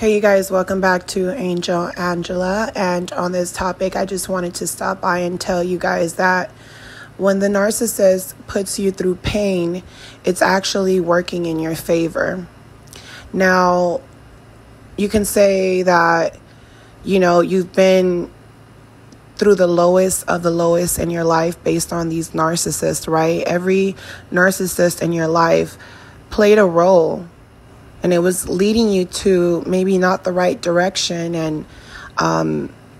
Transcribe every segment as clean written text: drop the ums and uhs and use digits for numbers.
Hey you guys, welcome back to Angel Angela, and on this topic I just wanted to stop by and tell you guys that when the narcissist puts you through pain, it's actually working in your favor. Now, you can say that, you've been through the lowest of the lowest in your life based on these narcissists, right? Every narcissist in your life played a role, and it was leading you to maybe not the right direction. And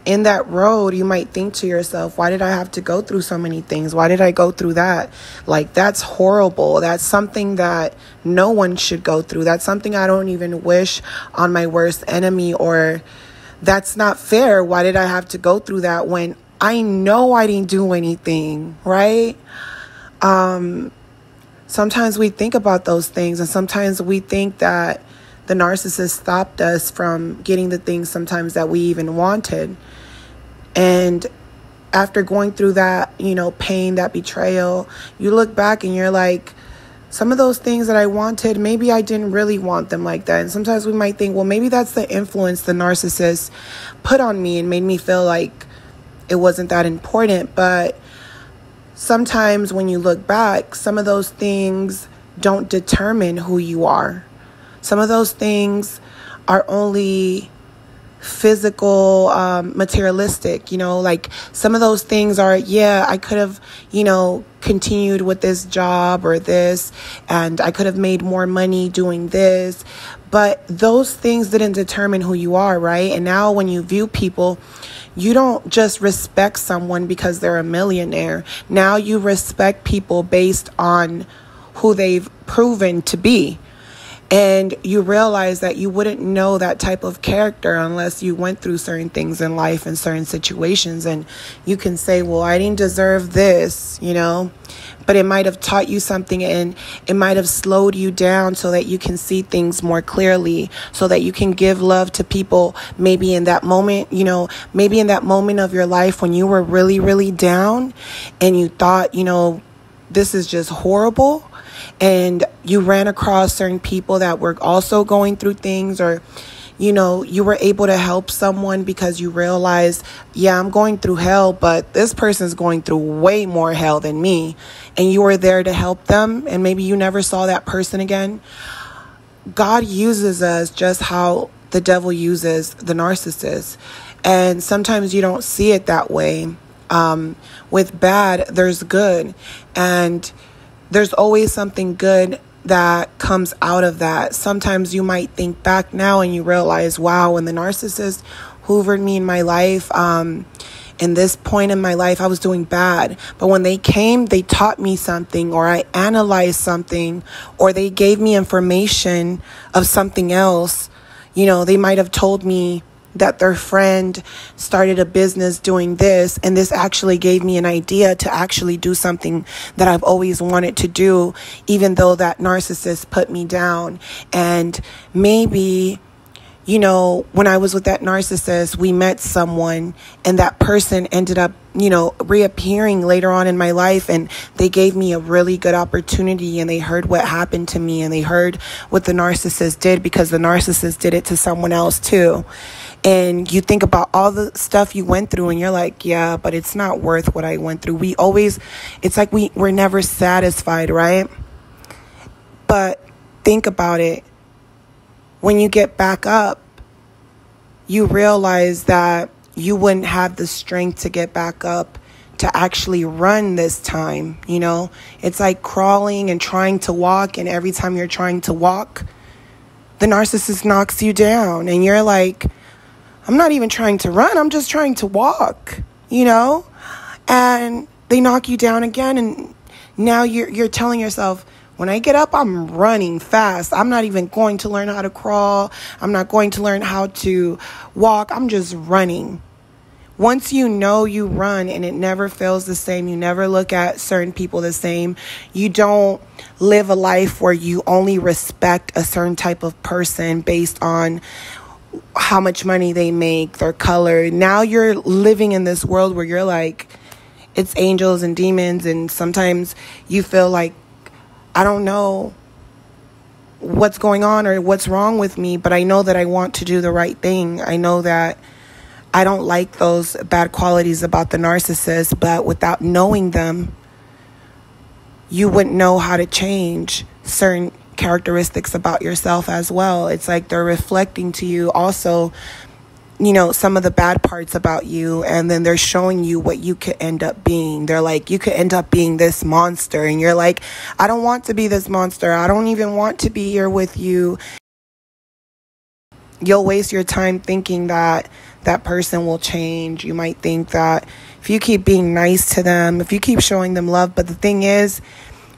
in that road, you might think to yourself, why did I have to go through so many things? Why did I go through that? Like, that's horrible. That's something that no one should go through. That's something I don't even wish on my worst enemy, or that's not fair. Why did I have to go through that when I know I didn't do anything, right? Sometimes we think about those things, and sometimes we think that the narcissist stopped us from getting the things sometimes that we even wanted. And after going through that, pain, that betrayal, you look back and you're like, some of those things that I wanted, maybe I didn't really want them like that. And sometimes we might think, well, maybe that's the influence the narcissist put on me and made me feel like it wasn't that important. But sometimes when you look back, some of those things don't determine who you are. Some of those things are only physical, materialistic, like some of those things are, I could have, continued with this job or this, and I could have made more money doing this, but those things didn't determine who you are, right? And now when you view people, you don't just respect someone because they're a millionaire. Now you respect people based on who they've proven to be. And you realize that you wouldn't know that type of character unless you went through certain things in life and certain situations. And you can say, well, I didn't deserve this, but it might have taught you something, and it might have slowed you down so that you can see things more clearly, so that you can give love to people maybe in that moment, maybe in that moment of your life when you were really, really down and you thought, this is just horrible. And you ran across certain people that were also going through things, or, you were able to help someone because you realized, I'm going through hell, but this person's going through way more hell than me. And you were there to help them, and maybe you never saw that person again. God uses us just how the devil uses the narcissist. And sometimes you don't see it that way. With bad, there's good. And there's always something good that comes out of that. Sometimes you might think back now and you realize, wow, when the narcissist hoovered me in my life, in this point in my life, I was doing bad. But when they came, they taught me something, or I analyzed something, or they gave me information of something else. They might have told me that their friend started a business doing this, and this actually gave me an idea to actually do something that I've always wanted to do, even though that narcissist put me down. And maybe, when I was with that narcissist, we met someone, and that person ended up, reappearing later on in my life, and they gave me a really good opportunity, and they heard what happened to me, and they heard what the narcissist did, because the narcissist did it to someone else too. And you think about all the stuff you went through, and you're like, yeah, but it's not worth what I went through. It's like we're never satisfied, right? But think about it. When you get back up, you realize that you wouldn't have the strength to get back up to actually run this time. It's like crawling and trying to walk, and every time you're trying to walk, the narcissist knocks you down, and you're like, I'm not even trying to run, I'm just trying to walk, and they knock you down again. And now you're telling yourself, when I get up, I'm running fast. I'm not even going to learn how to crawl. I'm not going to learn how to walk. I'm just running. Once you run, and it never feels the same. You never look at certain people the same. You don't live a life where you only respect a certain type of person based on how much money they make, their color. Now you're living in this world where you're like, it's angels and demons, and sometimes you feel like, I don't know, what's going on or what's wrong with me, but I know that I want to do the right thing. I know that I don't like those bad qualities about the narcissist, but without knowing them, you wouldn't know how to change certain characteristics about yourself as well. It's like they're reflecting to you also, some of the bad parts about you, and then they're showing you what you could end up being. They're like, you could end up being this monster, and you're like, I don't want to be this monster. I don't even want to be here with you. You'll waste your time thinking that that person will change. You might think that if you keep being nice to them, if you keep showing them love, but the thing is,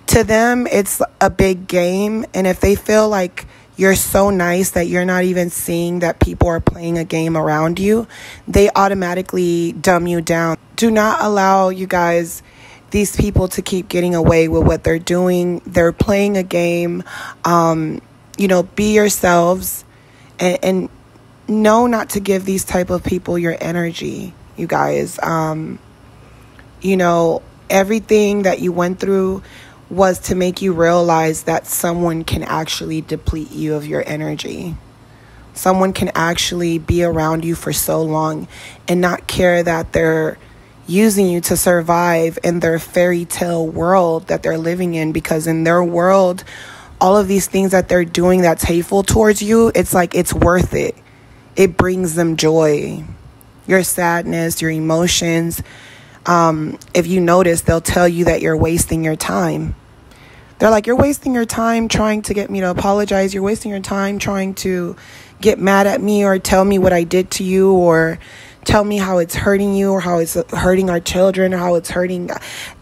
to them, it's a big game. And if they feel like you're so nice that you're not even seeing that people are playing a game around you, they automatically dumb you down. Do not allow, you guys, these people to keep getting away with what they're doing. They're playing a game. Be yourselves and know not to give these type of people your energy, you guys. Everything that you went through was to make you realize that someone can actually deplete you of your energy. Someone can actually be around you for so long and not care that they're using you to survive in their fairy tale world that they're living in, because in their world, all of these things that they're doing that's hateful towards you, it's like it's worth it. It brings them joy. Your sadness, your emotions. If you notice, they'll tell you that you're wasting your time. They're like, you're wasting your time trying to get me to apologize. You're wasting your time trying to get mad at me or tell me what I did to you, or tell me how it's hurting you, or how it's hurting our children, or how it's hurting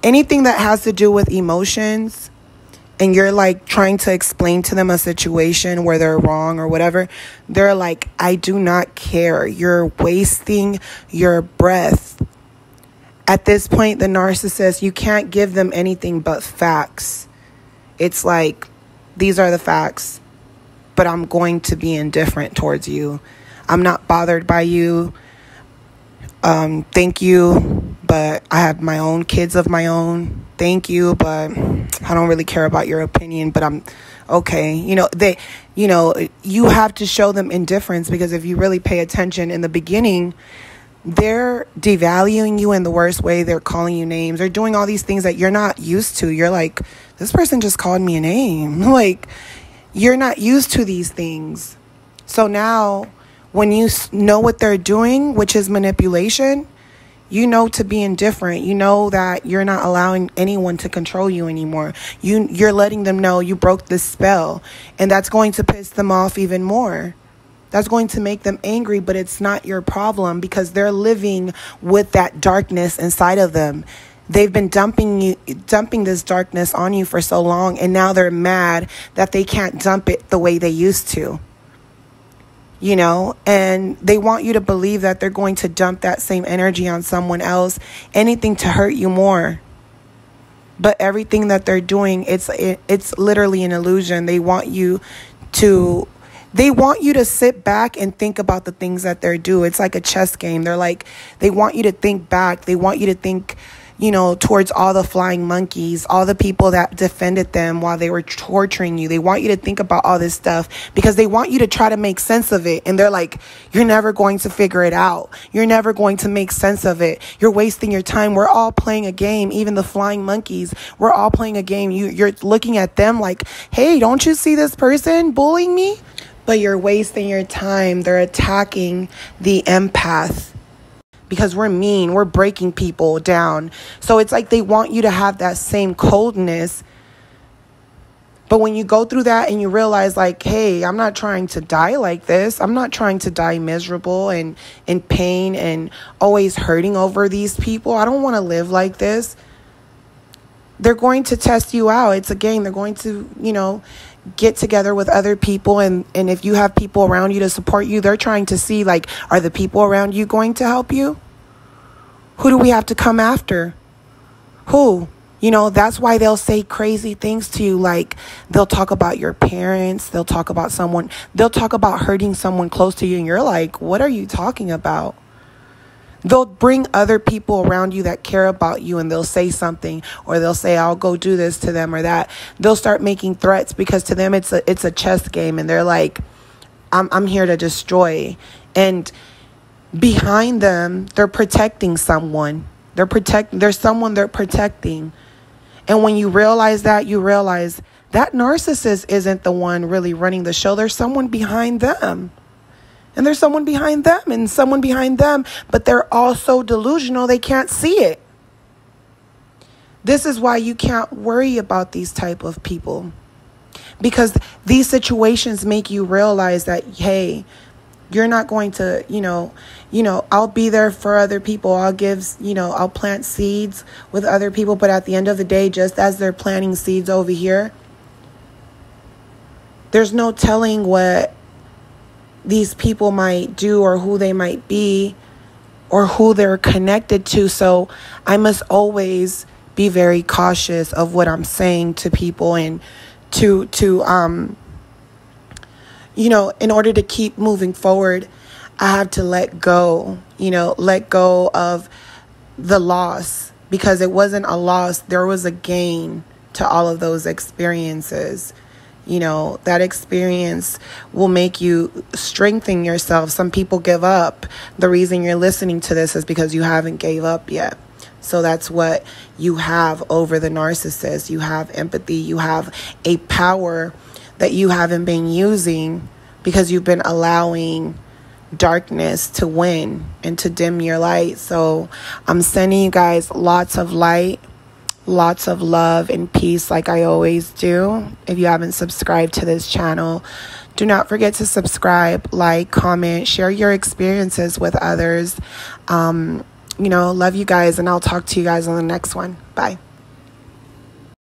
anything that has to do with emotions. And you're like trying to explain to them a situation where they're wrong or whatever. They're like, I do not care. You're wasting your breath. At this point, the narcissist, you can't give them anything but facts. It's like, these are the facts, but I'm going to be indifferent towards you. I'm not bothered by you. Thank you, but I have my own kids of my own. Thank you, but I don't really care about your opinion, but I'm okay. You have to show them indifference, because if you really pay attention in the beginning, they're devaluing you in the worst way. They're calling you names. They're doing all these things that you're not used to. You're like, this person just called me a name. Like, you're not used to these things. So now when you know what they're doing, which is manipulation, you know to be indifferent. You know that you're not allowing anyone to control you anymore. You're letting them know you broke this spell, and that's going to piss them off even more. That's going to make them angry, but it's not your problem, because they're living with that darkness inside of them. They've been dumping this darkness on you for so long, and now they're mad that they can't dump it the way they used to. And they want you to believe that they're going to dump that same energy on someone else, anything to hurt you more. But everything that they're doing, it's literally an illusion. They want you to sit back and think about the things that they're doing. It's like a chess game. They want you to think back. They want you to think, towards all the flying monkeys, all the people that defended them while they were torturing you. They want you to think about all this stuff because they want you to try to make sense of it. And they're like, you're never going to figure it out. You're never going to make sense of it. You're wasting your time. We're all playing a game. Even the flying monkeys, we're all playing a game. You're looking at them like, hey, don't you see this person bullying me? But you're wasting your time. They're attacking the empath because we're mean. We're breaking people down. So it's like they want you to have that same coldness. But when you go through that and you realize like, hey, I'm not trying to die like this. I'm not trying to die miserable and in pain and always hurting over these people. I don't want to live like this. They're going to test you out. It's a game. They're going to, get together with other people. And if you have people around you to support you, they're trying to see, like, are the people around you going to help you? Who do we have to come after? Who? That's why they'll say crazy things to you. Like, they'll talk about your parents. They'll talk about hurting someone close to you. And you're like, what are you talking about? They'll bring other people around you that care about you, and they'll say something, or they'll say, I'll go do this to them or that. They'll start making threats because to them it's a chess game, and they're like, I'm here to destroy. And behind them, they're protecting someone. There's someone they're protecting. And when you realize that, you realize that narcissist isn't the one really running the show. There's someone behind them. And there's someone behind them and someone behind them, but they're all so delusional they can't see it. This is why you can't worry about these type of people, because these situations make you realize that, hey, you're not going to, I'll be there for other people. I'll plant seeds with other people. But at the end of the day, just as they're planting seeds over here, there's no telling what these people might do or who they might be or who they're connected to. So I must always be very cautious of what I'm saying to people, and to in order to keep moving forward, I have to let go of the loss, because it wasn't a loss. There was a gain to all of those experiences. That experience will make you strengthen yourself. Some people give up. The reason you're listening to this is because you haven't gave up yet. So that's what you have over the narcissist. You have empathy. You have a power that you haven't been using because you've been allowing darkness to win and to dim your light. So I'm sending you guys lots of light, lots of love and peace, like I always do. If you haven't subscribed to this channel, do not forget to subscribe, like, comment, share your experiences with others. Love you guys, and I'll talk to you guys on the next one. Bye.